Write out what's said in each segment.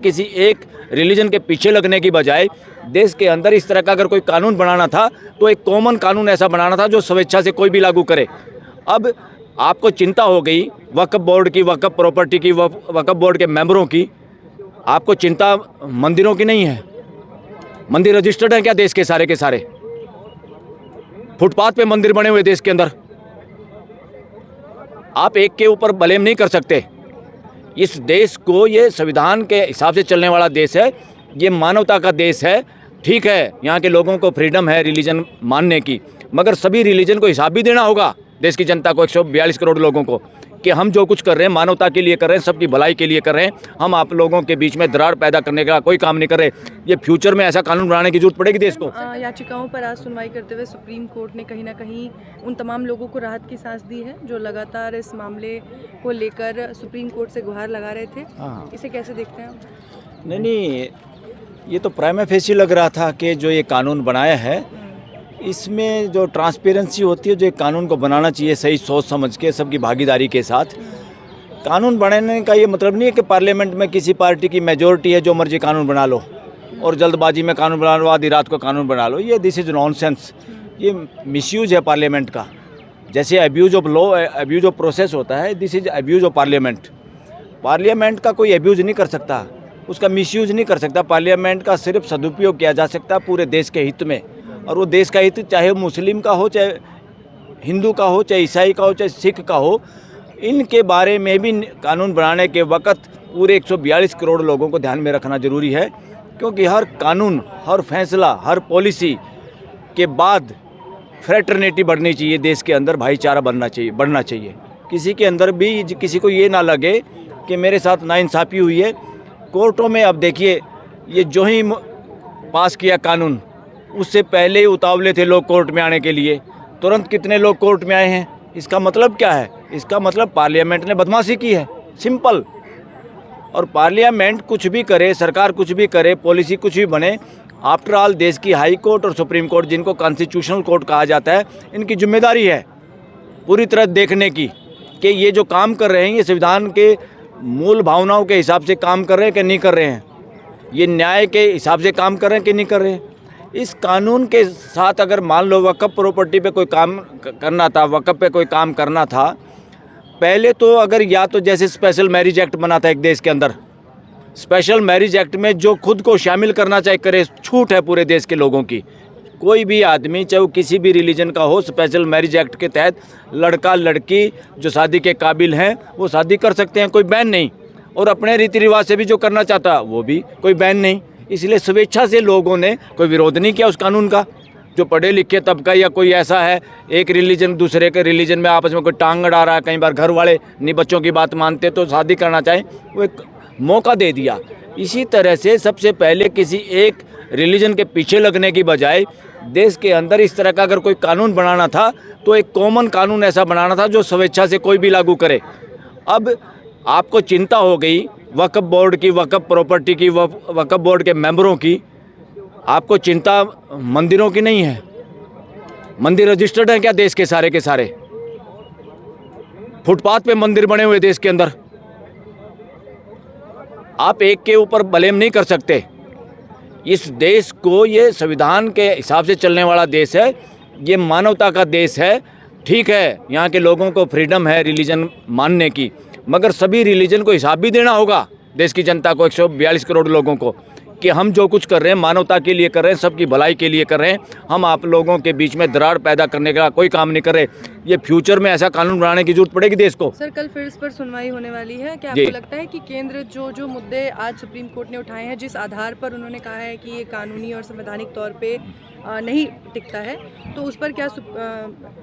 किसी एक रिलीजन के पीछे लगने की बजाय देश के अंदर इस तरह का अगर कोई कानून बनाना था तो एक कॉमन कानून ऐसा बनाना था जो स्वेच्छा से कोई भी लागू करे। अब आपको चिंता हो गई वक्फ बोर्ड की, वक्फ प्रॉपर्टी की, वक्फ बोर्ड के मेंबरों की, आपको चिंता मंदिरों की नहीं है। मंदिर रजिस्टर्ड है क्या देश के सारे? फुटपाथ पे मंदिर बने हुए देश के अंदर। आप एक के ऊपर ब्लेम नहीं कर सकते। इस देश को, ये संविधान के हिसाब से चलने वाला देश है, ये मानवता का देश है। ठीक है, यहाँ के लोगों को फ्रीडम है रिलीजन मानने की, मगर सभी रिलीजन को हिसाब भी देना होगा देश की जनता को, 142 करोड़ लोगों को, कि हम जो कुछ कर रहे हैं मानवता के लिए कर रहे हैं, सबकी भलाई के लिए कर रहे हैं। हम आप लोगों के बीच में दरार पैदा करने का कोई काम नहीं कर रहे। ये फ्यूचर में ऐसा कानून बनाने की जरूरत पड़ेगी देश को। याचिकाओं पर आज सुनवाई करते हुए सुप्रीम कोर्ट ने कहीं ना कहीं उन तमाम लोगों को राहत की सांस दी है जो लगातार इस मामले को लेकर सुप्रीम कोर्ट से गुहार लगा रहे थे। इसे कैसे देखते हैं आप? नहीं, ये तो प्राइमा फेसी लग रहा था कि जो ये कानून बनाया है इसमें जो ट्रांसपेरेंसी होती है, जो एक कानून को बनाना चाहिए सही सोच समझ के, सबकी भागीदारी के साथ। कानून बनाने का ये मतलब नहीं है कि पार्लियामेंट में किसी पार्टी की मेजॉरिटी है जो मर्जी कानून बना लो और जल्दबाजी में कानून बना लो, आधी रात को कानून बना लो। ये दिस इज़ नॉनसेंस। ये मिसयूज है पार्लियामेंट का। जैसे abuse of law, abuse of process होता है, this is abuse of parliament. Parliament का कोई अब्यूज़ नहीं कर सकता, उसका मिसयूज नहीं कर सकता। पार्लियामेंट का सिर्फ सदुपयोग किया जा सकता है पूरे देश के हित में, और वो देश का हित चाहे मुस्लिम का हो, चाहे हिंदू का हो, चाहे ईसाई का हो, चाहे सिख का हो। इनके बारे में भी कानून बनाने के वक्त पूरे 142 करोड़ लोगों को ध्यान में रखना जरूरी है, क्योंकि हर कानून, हर फैसला, हर पॉलिसी के बाद फ्रेटर्निटी बढ़नी चाहिए देश के अंदर, भाईचारा बढ़ना चाहिए। किसी के अंदर भी किसी को ये ना लगे कि मेरे साथ नाइंसाफ़ी हुई है। कोर्टों में अब देखिए, ये जो ही पास किया कानून, उससे पहले ही उतावले थे लोग कोर्ट में आने के लिए। तुरंत कितने लोग कोर्ट में आए हैं। इसका मतलब क्या है? इसका मतलब पार्लियामेंट ने बदमाशी की है, सिंपल। और पार्लियामेंट कुछ भी करे, सरकार कुछ भी करे, पॉलिसी कुछ भी बने, आफ्टर ऑल देश की हाई कोर्ट और सुप्रीम कोर्ट, जिनको कॉन्स्टिट्यूशनल कोर्ट कहा जाता है, इनकी जिम्मेदारी है पूरी तरह देखने की कि ये जो काम कर रहे हैं ये संविधान के मूल भावनाओं के हिसाब से काम कर रहे हैं कि नहीं कर रहे हैं, ये न्याय के हिसाब से काम कर रहे हैं कि नहीं कर रहे हैं। इस कानून के साथ अगर मान लो वक्फ प्रॉपर्टी पे कोई काम करना था, वक्फ पे कोई काम करना था, पहले तो अगर या तो जैसे स्पेशल मैरिज एक्ट बना था एक देश के अंदर, स्पेशल मैरिज एक्ट में जो खुद को शामिल करना चाहे करे, छूट है पूरे देश के लोगों की। कोई भी आदमी चाहे वो किसी भी रिलीजन का हो, स्पेशल मैरिज एक्ट के तहत लड़का लड़की जो शादी के काबिल हैं वो शादी कर सकते हैं, कोई बैन नहीं। और अपने रीति रिवाज से भी जो करना चाहता वो भी कोई बैन नहीं। इसलिए स्वेच्छा से लोगों ने कोई विरोध नहीं किया उस कानून का। जो पढ़े लिखे तबका या कोई ऐसा है, एक रिलीजन दूसरे के रिलीजन में आपस में कोई टांग अड़ा रहा है, कई बार घर वाले नहीं बच्चों की बात मानते तो शादी करना चाहें, वो एक मौका दे दिया। इसी तरह से सबसे पहले किसी एक रिलीजन के पीछे लगने की बजाय देश के अंदर इस तरह का अगर कोई कानून बनाना था तो एक कॉमन कानून ऐसा बनाना था जो स्वेच्छा से कोई भी लागू करे। अब आपको चिंता हो गई वक्फ बोर्ड की, वक्फ प्रॉपर्टी की, वक्फ बोर्ड के मेंबरों की, आपको चिंता मंदिरों की नहीं है। मंदिर रजिस्टर्ड है क्या देश के सारे? फुटपाथ पे मंदिर बने हुए देश के अंदर। आप एक के ऊपर ब्लेम नहीं कर सकते। इस देश को, ये संविधान के हिसाब से चलने वाला देश है, ये मानवता का देश है। ठीक है, यहाँ के लोगों को फ्रीडम है रिलीजन मानने की, मगर सभी रिलीजन को हिसाब भी देना होगा देश की जनता को, 142 करोड़ लोगों को, कि हम जो कुछ कर रहे हैं मानवता के लिए कर रहे हैं, सबकी भलाई के लिए कर रहे हैं। हम आप लोगों के बीच में दरार पैदा करने का कोई काम नहीं कर रहे। ये फ्यूचर में ऐसा कानून बनाने की जरूरत पड़ेगी देश को। सर, कल फिर इस पर सुनवाई होने वाली है। क्या आपको लगता है कि केंद्र जो मुद्दे आज सुप्रीम कोर्ट ने उठाए हैं, जिस आधार पर उन्होंने कहा है कि ये कानूनी और संवैधानिक तौर पे नहीं टिकता है, तो उस पर क्या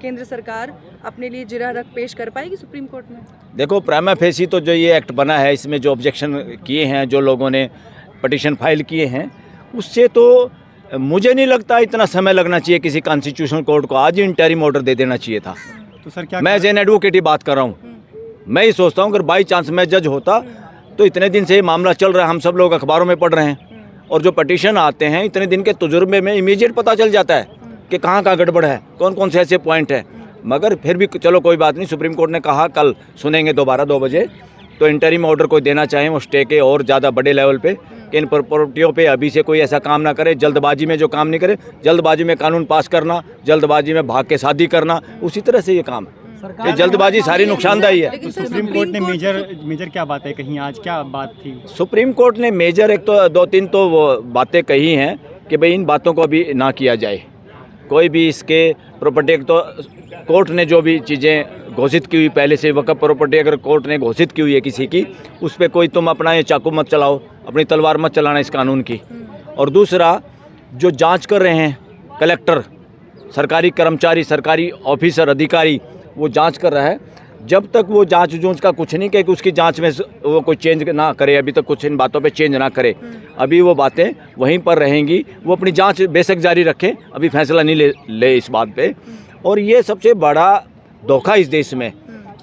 केंद्र सरकार अपने लिए जिरह रख पेश कर पाएगी सुप्रीम कोर्ट में? देखो, प्राइमा फेसी तो जो ये एक्ट बना है, इसमें जो ऑब्जेक्शन किए हैं, जो लोगों ने पटिशन फाइल किए हैं, उससे तो मुझे नहीं लगता इतना समय लगना चाहिए किसी कॉन्स्टिट्यूशनल कोर्ट को। आज ही इंटरिम ऑर्डर दे देना चाहिए था। तो सर क्या, मैं एज एन एडवोकेट ही बात कर रहा हूँ। मैं ही सोचता हूँ अगर बाई चांस मैं जज होता तो इतने दिन से ये मामला चल रहा है, हम सब लोग अखबारों में पढ़ रहे हैं, और जो पटिशन आते हैं इतने दिन के तजुर्बे में इमीडिएट पता चल जाता है कि कहाँ गड़बड़ है, कौन कौन से ऐसे पॉइंट है। मगर फिर भी चलो कोई बात नहीं, सुप्रीम कोर्ट ने कहा कल सुनेंगे दोबारा 2 बजे, तो इंटरिम ऑर्डर कोई देना चाहें वो स्टे के और ज़्यादा बड़े लेवल पे कि इन प्रॉपर्टियों पे अभी से कोई ऐसा काम ना करे, जल्दबाजी में जो काम नहीं करे, जल्दबाजी में कानून पास करना, जल्दबाजी में भाग के शादी करना, उसी तरह से ये काम, ये जल्दबाजी सारी नुकसानदायी है। लेकिन सर, सुप्रीम कोर्ट ने मेजर क्या बात है कहीं, आज क्या बात थी? सुप्रीम कोर्ट ने मेजर एक तो 2-3 तो वो बातें कही हैं कि भाई इन बातों को अभी ना किया जाए, कोई भी इसके प्रॉपर्टी, तो कोर्ट ने जो भी चीज़ें घोषित की हुई पहले से, वक़्फ़ प्रॉपर्टी अगर कोर्ट ने घोषित की हुई है किसी की, उस पर कोई तुम अपना ये चाकू मत चलाओ, अपनी तलवार मत चलाना इस कानून की। और दूसरा, जो जांच कर रहे हैं कलेक्टर, सरकारी कर्मचारी, सरकारी ऑफिसर, अधिकारी, वो जांच कर रहा है, जब तक वो जांच जूंच का कुछ नहीं कहे कि उसकी जांच में वो कोई चेंज ना करे, अभी तक कुछ इन बातों पे चेंज ना करे, अभी वो बातें वहीं पर रहेंगी, वो अपनी जांच बेशक जारी रखें, अभी फैसला नहीं ले इस बात पे। और ये सबसे बड़ा धोखा इस देश में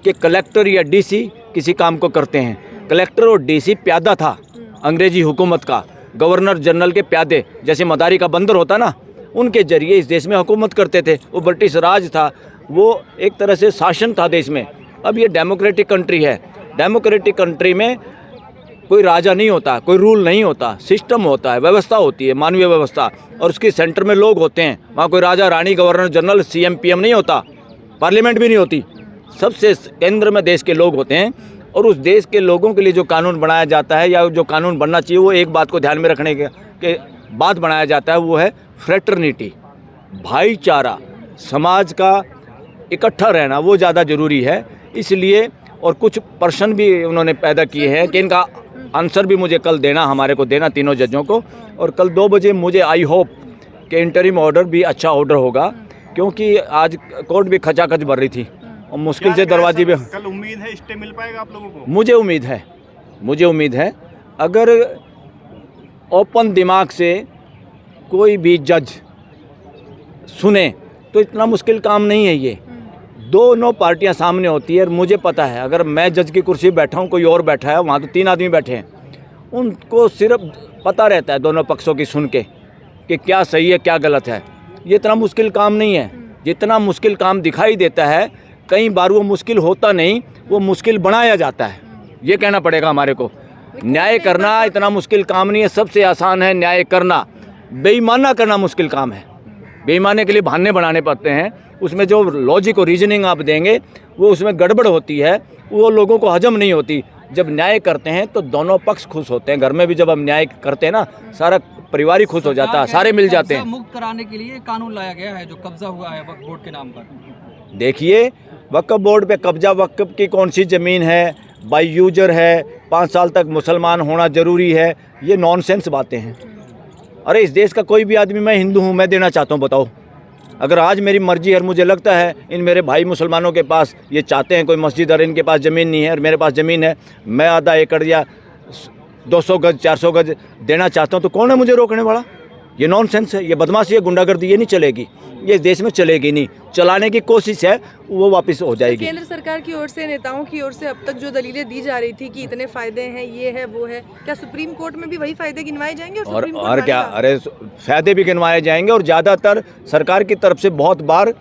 कि कलेक्टर या डीसी किसी काम को करते हैं। कलेक्टर और डीसी प्यादा था अंग्रेजी हुकूमत का, गवर्नर जनरल के प्यादे, जैसे मदारी का बंदर होता ना, उनके जरिए इस देश में हुकूमत करते थे। वो ब्रिटिश राज था, वो एक तरह से शासन था देश में। अब ये डेमोक्रेटिक कंट्री है, डेमोक्रेटिक कंट्री में कोई राजा नहीं होता, कोई रूल नहीं होता, सिस्टम होता है, व्यवस्था होती है, मानवीय व्यवस्था, और उसके सेंटर में लोग होते हैं। वहाँ कोई राजा, रानी, गवर्नर जनरल, सीएम, पीएम नहीं होता, पार्लियामेंट भी नहीं होती, सबसे केंद्र में देश के लोग होते हैं। और उस देश के लोगों के लिए जो कानून बनाया जाता है या जो कानून बनना चाहिए, वो एक बात को ध्यान में रखने के बाद बनाया जाता है, वो है फ्रेटर्निटी, भाईचारा, समाज का इकट्ठा रहना, वो ज़्यादा ज़रूरी है। इसलिए और कुछ प्रश्न भी उन्होंने पैदा किए हैं कि इनका आंसर भी मुझे कल देना, हमारे को देना, तीनों जजों को। और कल 2 बजे मुझे आई होप कि इंटरिम ऑर्डर भी अच्छा ऑर्डर होगा, क्योंकि आज कोर्ट भी खचाखच भर रही थी और मुश्किल से दरवाजे भी। कल उम्मीद है स्टे मिल पाएगा आप लोगों को? मुझे उम्मीद है अगर ओपन दिमाग से कोई भी जज सुने तो इतना मुश्किल काम नहीं है ये। दोनों पार्टियां सामने होती है और मुझे पता है अगर मैं जज की कुर्सी पर बैठा हूँ, कोई और बैठा है, वहाँ तो 3 आदमी बैठे हैं, उनको सिर्फ पता रहता है दोनों पक्षों की सुन के कि क्या सही है क्या गलत है। ये इतना मुश्किल काम नहीं है जितना मुश्किल काम दिखाई देता है। कई बार वो मुश्किल होता नहीं, वो मुश्किल बनाया जाता है, ये कहना पड़ेगा हमारे को। न्याय करना इतना मुश्किल काम नहीं है, सबसे आसान है न्याय करना। बेईमाना करना मुश्किल काम है, बेईमाने के लिए बहाने बनाने पड़ते हैं, उसमें जो लॉजिक और रीजनिंग आप देंगे वो उसमें गड़बड़ होती है, वो लोगों को हजम नहीं होती। जब न्याय करते हैं तो दोनों पक्ष खुश होते हैं। घर में भी जब हम न्याय करते हैं ना, सारा परिवार ही खुश हो जाता है, सारे मिल जाते हैं। मुक्त कराने के लिए कानून लाया गया है जो कब्जा हुआ है वक्फ बोर्ड के नाम पर। देखिए, वक्फ बोर्ड पे कब्जा, वक्फ की कौन सी ज़मीन है, बाई यूजर है, 5 साल तक मुसलमान होना ज़रूरी है, ये नॉनसेंस बातें हैं। अरे इस देश का कोई भी आदमी, मैं हिंदू हूँ, मैं देना चाहता हूँ, बताओ। अगर आज मेरी मर्जी है और मुझे लगता है इन मेरे भाई मुसलमानों के पास ये चाहते हैं कोई मस्जिद और इनके पास ज़मीन नहीं है और मेरे पास ज़मीन है, मैं आधा एकड़ या 200 गज 400 गज देना चाहता हूँ, तो कौन है मुझे रोकने वाला? ये नॉनसेंस है, ये बदमाशी है, गुंडागर्दी, ये नहीं चलेगी, ये देश में चलेगी नहीं। चलाने की कोशिश है वो वापस हो जाएगी। केंद्र सरकार की ओर से, नेताओं की ओर से अब तक जो दलीलें दी जा रही थी कि इतने फायदे हैं, ये है वो है, क्या सुप्रीम कोर्ट में भी वही फायदे गिनवाए जाएंगे? और क्या, अरे फायदे भी गिनवाए जाएंगे। और ज़्यादातर सरकार की तरफ से बहुत बार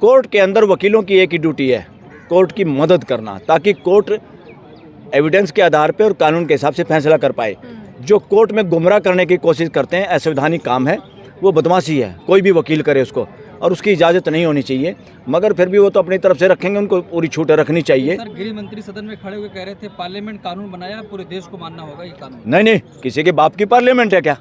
कोर्ट के अंदर वकीलों की एक ही ड्यूटी है, कोर्ट की मदद करना, ताकि कोर्ट एविडेंस के आधार पर और कानून के हिसाब से फैसला कर पाए। जो कोर्ट में गुमराह करने की कोशिश करते हैं, असंवैधानिक काम है, वो बदमाशी है, कोई भी वकील करे उसको, और उसकी इजाज़त नहीं होनी चाहिए। मगर फिर भी वो तो अपनी तरफ से रखेंगे, उनको पूरी छूट रखनी चाहिए। सर, गृह मंत्री सदन में खड़े होकर कह रहे थे पार्लियामेंट कानून बनाया, पूरे देश को मानना होगा ये कानून। नहीं, किसी के बाप की पार्लियामेंट है क्या?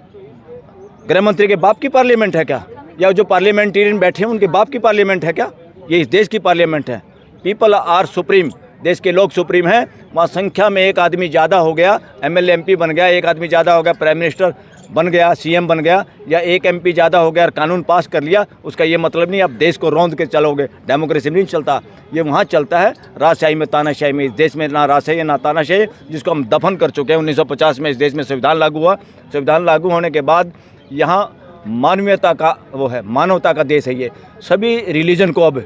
गृह मंत्री के बाप की पार्लियामेंट है क्या? या जो पार्लियामेंटेरियन बैठे हैं उनके बाप की पार्लियामेंट है क्या? ये इस देश की पार्लियामेंट है। पीपल आर सुप्रीम, देश के लोग सुप्रीम हैं। वहाँ संख्या में एक आदमी ज़्यादा हो गया, MLA MP बन गया, एक आदमी ज़्यादा हो गया, प्राइम मिनिस्टर बन गया, CM बन गया, या एक MP ज़्यादा हो गया और कानून पास कर लिया, उसका ये मतलब नहीं आप देश को रौंद के चलोगे। डेमोक्रेसी नहीं चलता, ये वहाँ चलता है राजशाही में, तानाशाही में। इस देश में ना राजशाही है ना तानाशाही, जिसको हम दफन कर चुके हैं। 1950 में इस देश में संविधान लागू हुआ। संविधान लागू होने के बाद यहाँ मानवीयता का वो है, मानवता का देश है ये। सभी रिलीजन को अब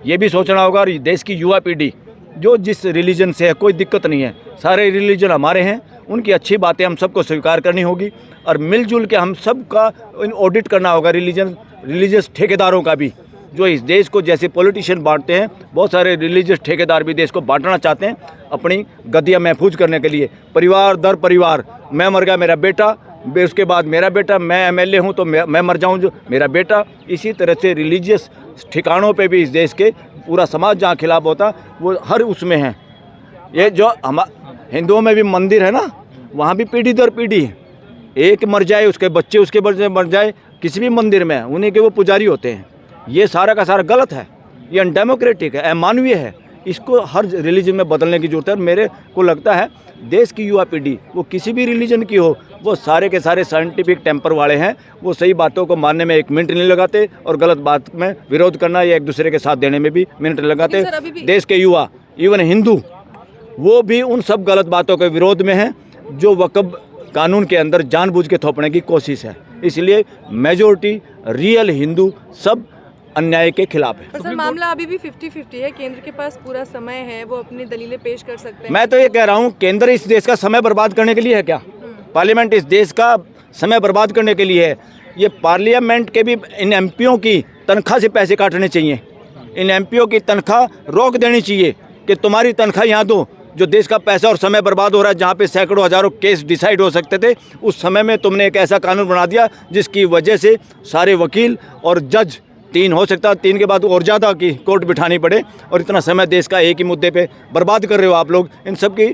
ये भी सोचना होगा, और देश की युवा पीढ़ी जो जिस रिलीजन से है, कोई दिक्कत नहीं है, सारे रिलीजन हमारे हैं, उनकी अच्छी बातें हम सबको स्वीकार करनी होगी और मिलजुल के हम सबका ऑडिट करना होगा। रिलीजियस ठेकेदारों का भी, जो इस देश को जैसे पॉलिटिशियन बांटते हैं, बहुत सारे रिलीजियस ठेकेदार भी देश को बांटना चाहते हैं अपनी गद्दियाँ महफूज करने के लिए। परिवार दर परिवार, मैं मर गया मेरा बेटा, उसके बाद मेरा बेटा, मैं एमएलए हूँ तो मैं मर जाऊँ जो मेरा बेटा। इसी तरह से रिलीजियस ठिकानों पे भी इस देश के पूरा समाज जहाँ खिलाफ होता वो हर उसमें है। ये जो हम हिंदुओं में भी मंदिर है ना, वहाँ भी पीढ़ी दर पीढ़ी एक मर जाए, उसके बच्चे उसके बच्चे मर जाए, किसी भी मंदिर में उन्हीं के वो पुजारी होते हैं। ये सारा का सारा गलत है, ये अनडेमोक्रेटिक है, अमानवीय है। इसको हर रिलीजन में बदलने की जरूरत है। मेरे को लगता है देश की युवा पीढ़ी वो किसी भी रिलीजन की हो, वो सारे के सारे साइंटिफिक टेम्पर वाले हैं। वो सही बातों को मानने में एक मिनट नहीं लगाते और गलत बात में विरोध करना या एक दूसरे के साथ देने में भी मिनट नहीं लगाते। देश के युवा, इवन हिंदू, वो भी उन सब गलत बातों के विरोध में हैं जो वक्फ कानून के अंदर जानबूझ के थोपने की कोशिश है। इसलिए मेजॉरिटी रियल हिंदू सब अन्याय के खिलाफ है। पर सर मामला अभी भी 50-50 है, केंद्र के पास पूरा समय है, वो अपनी दलीलें पेश कर सकते हैं। मैं तो ये कह रहा हूँ, केंद्र इस देश का समय बर्बाद करने के लिए है क्या? पार्लियामेंट इस देश का समय बर्बाद करने के लिए है। ये पार्लियामेंट के भी इन एमपीओ की तनख्वाह से पैसे काटने चाहिए। इन एमपीओ की तनख्वाह रोक देनी चाहिए कि तुम्हारी तनख्वाह यहाँ दो। जो देश का पैसा और समय बर्बाद हो रहा है, जहाँ पे सैकड़ों हजारों केस डिसाइड हो सकते थे, उस समय में तुमने एक ऐसा कानून बना दिया जिसकी वजह से सारे वकील और जज, 3 हो सकता है, 3 के बाद और ज़्यादा की कोर्ट बिठानी पड़े, और इतना समय देश का एक ही मुद्दे पे बर्बाद कर रहे हो आप लोग। इन सब की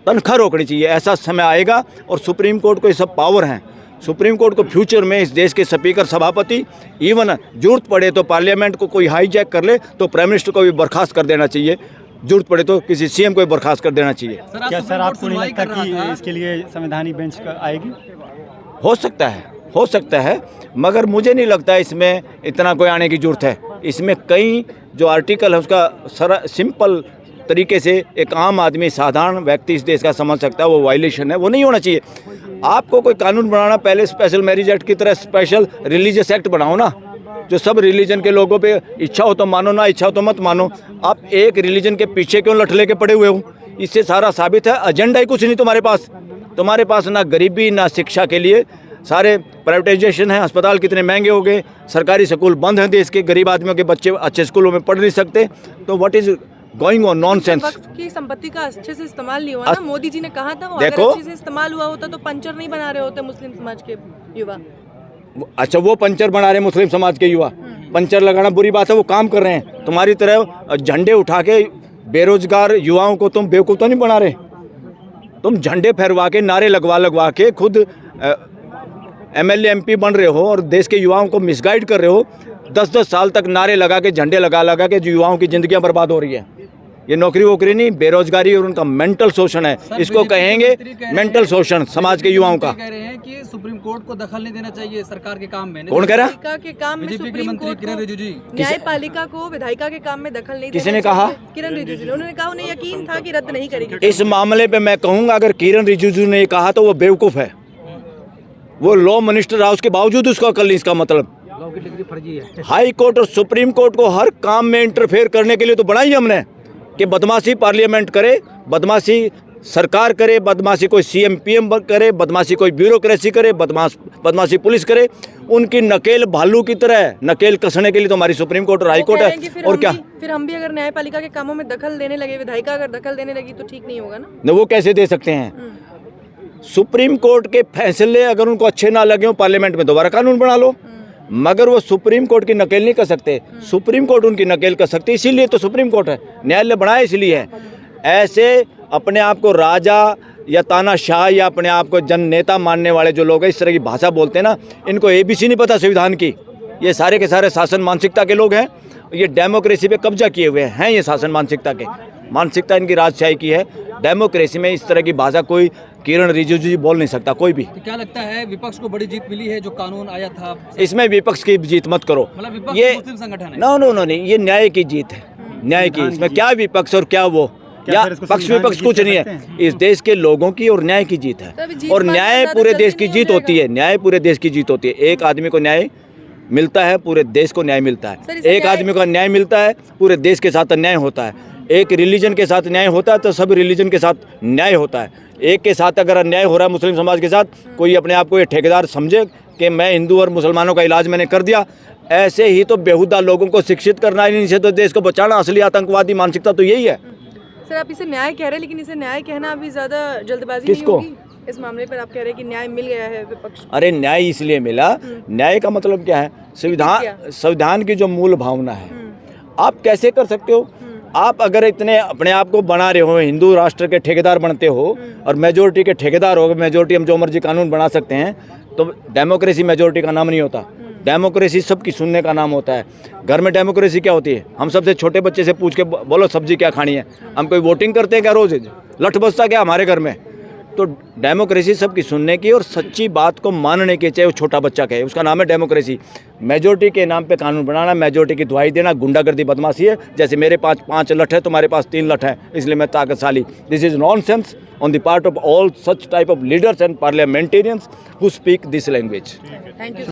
तनख्वाह रोकनी चाहिए। ऐसा समय आएगा और सुप्रीम कोर्ट को ये सब पावर हैं। सुप्रीम कोर्ट को फ्यूचर में इस देश के स्पीकर, सभापति, इवन जरूरत पड़े तो पार्लियामेंट को कोई हाईजैक कर ले तो प्राइम मिनिस्टर को भी बर्खास्त कर देना चाहिए। जरूरत पड़े तो किसी सीएम को भी बर्खास्त कर देना चाहिए। क्या सर आपको नहीं लगता कि इसके लिए संवैधानिक बेंच आएगी? हो सकता है, मगर मुझे नहीं लगता इसमें इतना कोई आने की जरूरत है। इसमें कई जो आर्टिकल है उसका सिंपल तरीके से एक आम आदमी, साधारण व्यक्ति इस देश का समझ सकता है वो वायलेशन है, वो नहीं होना चाहिए। आपको कोई कानून बनाना, पहले स्पेशल मैरिज एक्ट की तरह स्पेशल रिलीजियस एक्ट बनाओ ना, जो सब रिलीजन के लोगों पे इच्छा हो तो मानो, ना इच्छा हो तो मत मानो। आप एक रिलीजन के पीछे क्यों लठले के पड़े हुए हो? इससे सारा साबित है एजेंडा ही कुछ नहीं तुम्हारे पास ना गरीबी ना शिक्षा के लिए सारे प्राइवेटाइजेशन है। अस्पताल कितने महंगे हो गए, सरकारी स्कूल बंद हैं, देश के गरीब आदमियों के बच्चे अच्छे स्कूलों में पढ़ नहीं सकते। तो what is going on nonsense? वक्त की संपत्ति का अच्छे से इस्तेमाल नहीं हुआ ना। मोदी जी ने कहा था, देखो, अगर अच्छे से इस्तेमाल हुआ होता तो पंचर नहीं बना रहे होते मुस्लिम समाज के युवा। अच्छा, वो पंचर बना रहे मुस्लिम समाज के युवा। पंचर लगाना बुरी बात है, वो काम कर रहे हैं। तुम्हारी तरह झंडे उठा के बेरोजगार युवाओं को तुम बेवकूफ़ तो नहीं बना रहे। तुम झंडे फहरवा के, नारे लगवा के खुद एमएलए एमपी बन रहे हो और देश के युवाओं को मिसगाइड कर रहे हो। 10-10 साल तक नारे लगा के, झंडे लगा के जो युवाओं की जिंदगियां बर्बाद हो रही है। ये नौकरी वोकरी नहीं, बेरोजगारी और उनका मेंटल शोषण है। इसको कहेंगे मेंटल शोषण समाज के युवाओं का। कह रहे हैं कि सुप्रीम कोर्ट को दखल नहीं देना चाहिए सरकार के काम में। कौन कह रहा? के काम में सुप्रीम कोर्ट किरण रिजिजू जी, न्यायपालिका को विधायिका के काम में दखल नहीं। किसी ने कहा? किरण रिजिजू ने। उन्होंने कहा उन्हें यकीन था कि रद्द नहीं करेगी। इस मामले पे मैं कहूँगा, अगर किरण रिजिजू ने कहा तो वो बेवकूफ़ है। वो लॉ मिनिस्टर रहा, उसके बावजूद उसका अकल नहीं। इसका मतलब लॉ की डिग्री फर्जी है। हाई कोर्ट और सुप्रीम कोर्ट को हर काम में इंटरफेयर करने के लिए तो बनाई हमने कि बदमाशी पार्लियामेंट करे, बदमाशी सरकार करे, बदमाशी कोई सीएम पीएम करे, बदमाशी कोई ब्यूरोक्रेसी करे, बदमाशी पुलिस करे। उनकी नकेल भालू की तरह नकेल कसने के लिए तो हमारी सुप्रीम कोर्ट और हाई कोर्ट है। और क्या फिर हम भी अगर न्यायपालिका के कामों में दखल देने लगे, विधायिका अगर दखल देने लगी तो ठीक नहीं होगा ना? वो कैसे दे सकते हैं? सुप्रीम कोर्ट के फैसले अगर उनको अच्छे ना लगे हो, पार्लियामेंट में दोबारा कानून बना लो, मगर वो सुप्रीम कोर्ट की नकेल नहीं कर सकते। सुप्रीम कोर्ट उनकी नकेल कर सकती, इसीलिए तो सुप्रीम कोर्ट है, न्यायालय बनाया इसलिए है। ऐसे अपने आप को राजा या तानाशाह या अपने आप को जन नेता मानने वाले जो लोग हैं, इस तरह की भाषा बोलते हैं ना, इनको ABC नहीं पता संविधान की। ये सारे के सारे शासन मानसिकता के लोग हैं। ये डेमोक्रेसी पे कब्जा किए हुए हैं ये शासन मानसिकता इनकी राजशाही की है। डेमोक्रेसी में इस तरह की भाषा कोई किरण रिजिजू जी बोल नहीं सकता, कोई भी। तो क्या लगता है विपक्ष को बड़ी जीत मिली है जो कानून आया था? इसमें विपक्ष की जीत मत करो। मतलब विपक्ष ये मुस्लिम संगठन है? नो नहीं, ये न्याय की जीत है, न्याय की। इसमें क्या विपक्ष और क्या वो, या पक्ष विपक्ष कुछ नहीं है। इस देश के लोगों की और न्याय की जीत है। और न्याय पूरे देश की जीत होती है। न्याय पूरे देश की जीत होती है। एक आदमी को न्याय मिलता है, पूरे देश को न्याय मिलता है। एक आदमी को न्याय मिलता है, पूरे देश के साथ अन्याय होता है। एक रिलीजन के साथ न्याय होता है तो सब रिलीजन के साथ न्याय होता है। एक के साथ अगर अन्याय हो रहा है मुस्लिम समाज के साथ, कोई अपने आप को ये ठेकेदार समझे कि मैं हिंदू और मुसलमानों का इलाज मैंने कर दिया। ऐसे ही तो बेहुदा लोगों को शिक्षित करना, इन्हीं से तो देश को बचाना। असली आतंकवादी मानसिकता तो यही है। सर आप इसे न्याय कह रहे हैं, लेकिन इसे न्याय कहना अभी ज़्यादा जल्दबाजी नहीं किसको? होगी? इस मामले पर आप कह रहे हैं कि न्याय मिल गया है विपक्ष को। अरे न्याय इसलिए मिला, न्याय का मतलब क्या है? संविधान की जो मूल भावना है, आप कैसे कर सकते हो? आप अगर इतने अपने आप को बना रहे हो, हिंदू राष्ट्र के ठेकेदार बनते हो और मेजोरिटी के ठेकेदार हो, मेजोरिटी हम जो मर्जी कानून बना सकते हैं, तो डेमोक्रेसी मेजोरिटी का नाम नहीं होता। डेमोक्रेसी सबकी सुनने का नाम होता है। घर में डेमोक्रेसी क्या होती है? हम सबसे छोटे बच्चे से पूछ के बोलो सब्जी क्या खानी है, हम कोई वोटिंग करते हैं क्या? रोज लठ बसता क्या हमारे घर में? तो डेमोक्रेसी सबकी सुनने की और सच्ची बात को मानने की, चाहे वो छोटा बच्चा कहे, उसका नाम है डेमोक्रेसी। मेजोरिटी के नाम पे कानून बनाना, मेजोरिटी की दुहाई देना गुंडागर्दी बदमाशी है। जैसे मेरे पास 5 लठ है, तुम्हारे पास 3 लठ है, इसलिए मैं ताकतशाली। This is nonsense on the part of all such type of leaders and parliamentarians who speak this language. Thank you.